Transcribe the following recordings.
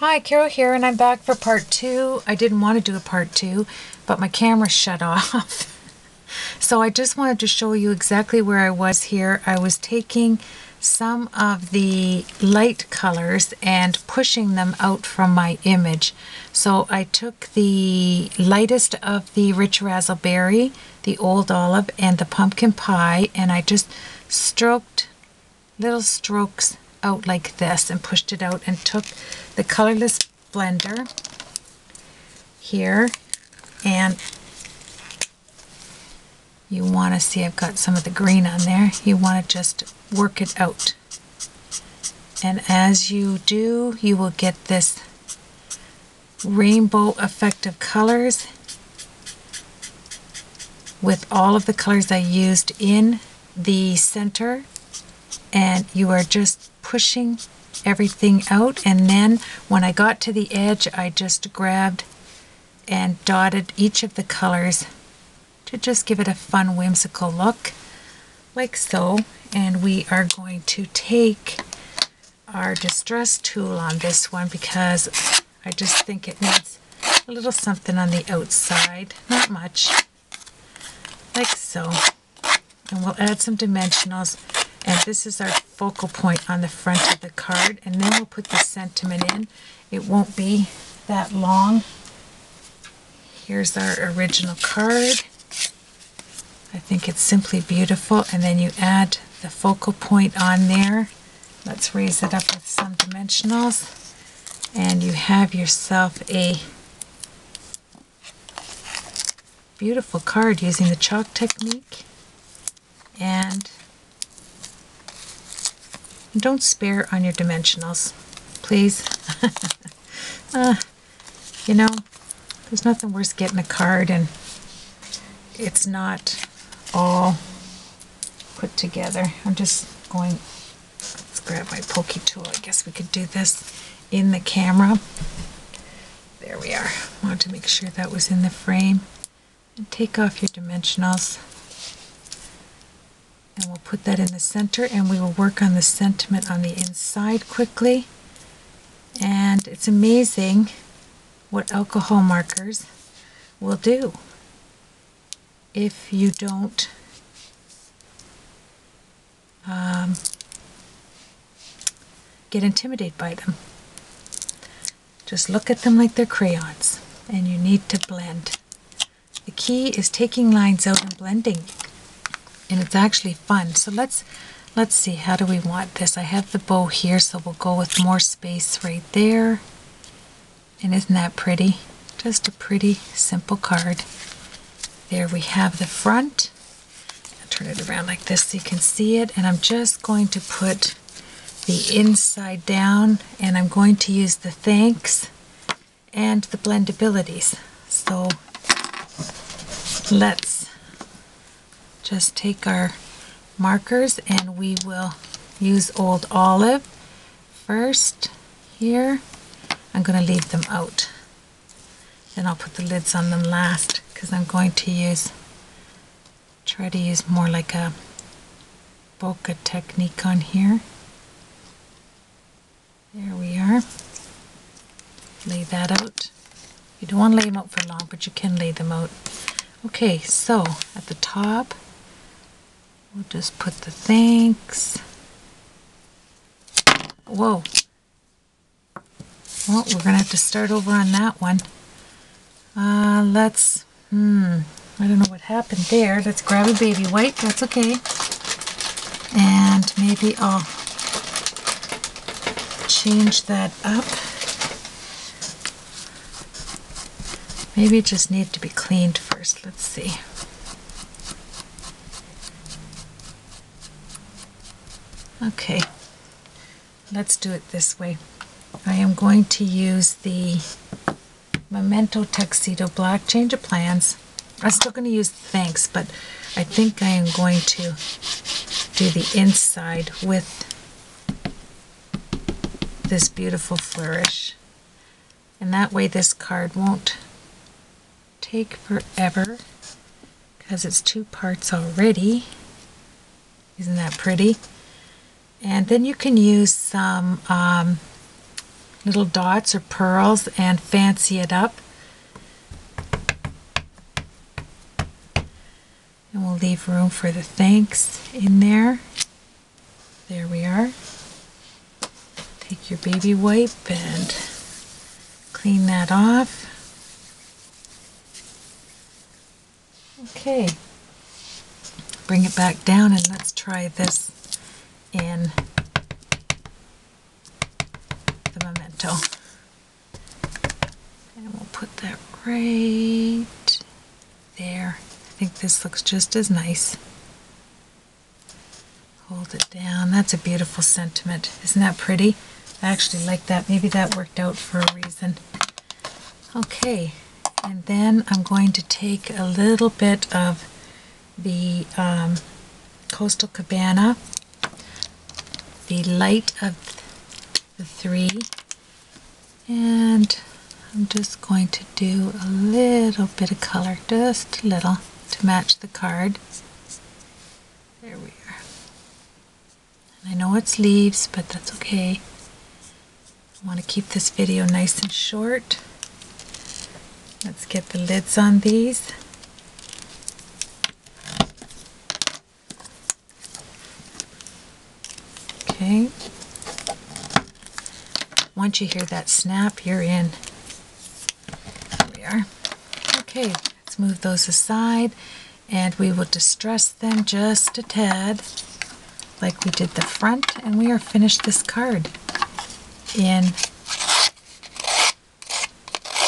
Hi, Carol here, and I'm back for part two. I didn't want to do a part two, but my camera shut off. So I just wanted to show you exactly where I was here. I was taking some of the light colors and pushing them out from my image. So I took the lightest of the rich raspberry, the old olive, and the pumpkin pie, and I just stroked little strokes out like this and pushed it out and took the colorless blender here, and you want to see I've got some of the green on there. You want to just work it out, and as you do, you will get this rainbow effect of colors with all of the colors I used in the center, and you are just pushing everything out. And then when I got to the edge, I just grabbed and dotted each of the colors to just give it a fun, whimsical look, like so. And we are going to take our distress tool on this one because I just think it needs a little something on the outside, not much, like so. And we'll add some dimensionals, and this is our focal point on the front of the card, and then we'll put the sentiment in. It won't be that long. Here's our original card. I think it's simply beautiful, and then you add the focal point on there. Let's raise it up with some dimensionals, and you have yourself a beautiful card using the chalk technique. And don't spare on your dimensionals, please. You know, there's nothing worse getting a card and it's not all put together. I'm just going, let's grab my pokey tool. I guess we could do this in the camera. There we are. I wanted to make sure that was in the frame. And take off your dimensionals. And we'll put that in the center, and we will work on the sentiment on the inside quickly. And it's amazing what alcohol markers will do if you don't get intimidated by them. Just look at them like they're crayons, and you need to blend. The key is taking lines out and blending, and it's actually fun. So let's see, how do we want this? I have the bow here, so we'll go with more space right there. And isn't that pretty? Just a pretty simple card. There we have the front. I'll turn it around like this so you can see it, and I'm just going to put the inside down, and I'm going to use the thanks and the blendabilities. So let's just take our markers, and we will use Old Olive first here. I'm going to leave them out. Then I'll put the lids on them last, because I'm going to try to use more like a bokeh technique on here. There we are. Lay that out. You don't want to lay them out for long, but you can lay them out. Okay, so at the top, we'll just put the thanks. Whoa. Well, we're going to have to start over on that one. I don't know what happened there. Let's grab a baby wipe. That's okay. And maybe I'll change that up. Maybe it just needs to be cleaned first. Let's see. Okay, let's do it this way. I am going to use the Memento Tuxedo Black Change of Plans. I'm still going to use thanks, but I think I am going to do the inside with this beautiful flourish. And that way this card won't take forever because it's two parts already. Isn't that pretty? And then you can use some little dots or pearls and fancy it up. And we'll leave room for the thanks in there. There we are. Take your baby wipe and clean that off. Okay. Bring it back down and let's try this in the memento. And we'll put that right there. I think this looks just as nice. Hold it down. That's a beautiful sentiment. Isn't that pretty? I actually like that. Maybe that worked out for a reason. Okay, and then I'm going to take a little bit of the Coastal Cabana, the light of the three, and I'm just going to do a little bit of color, just a little, to match the card. There we are. And I know it's leaves, but that's okay. I want to keep this video nice and short. Let's get the lids on these. Okay. Once you hear that snap, you're in. There we are. Okay, let's move those aside and we will distress them just a tad like we did the front, and we are finished this card in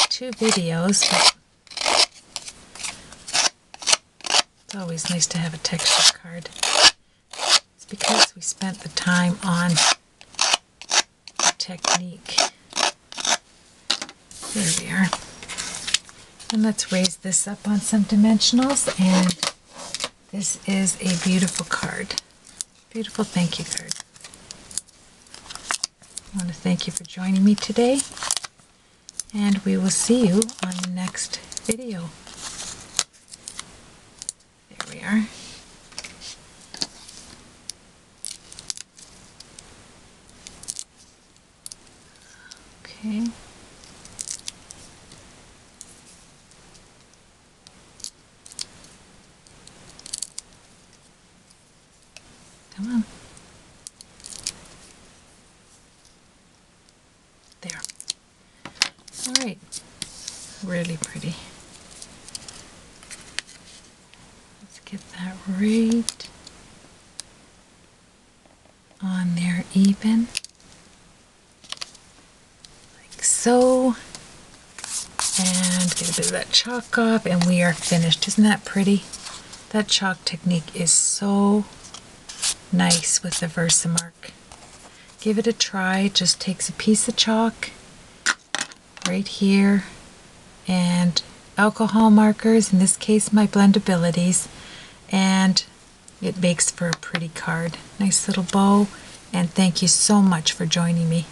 2 videos. It's always nice to have a texture card. It's because we spent the time on the technique. There we are. And let's raise this up on some dimensionals, and this is a beautiful card. Beautiful thank you card. I want to thank you for joining me today, and we will see you on the next video. There we are. Okay. Come on. There. All right. Really pretty. Let's get that right on there even. Like so. And get a bit of that chalk off, and we are finished. Isn't that pretty? That chalk technique is so nice with the Versamark. Give it a try. It just takes a piece of chalk right here and alcohol markers, in this case my Blendabilities, and it makes for a pretty card. Nice little bow, and thank you so much for joining me.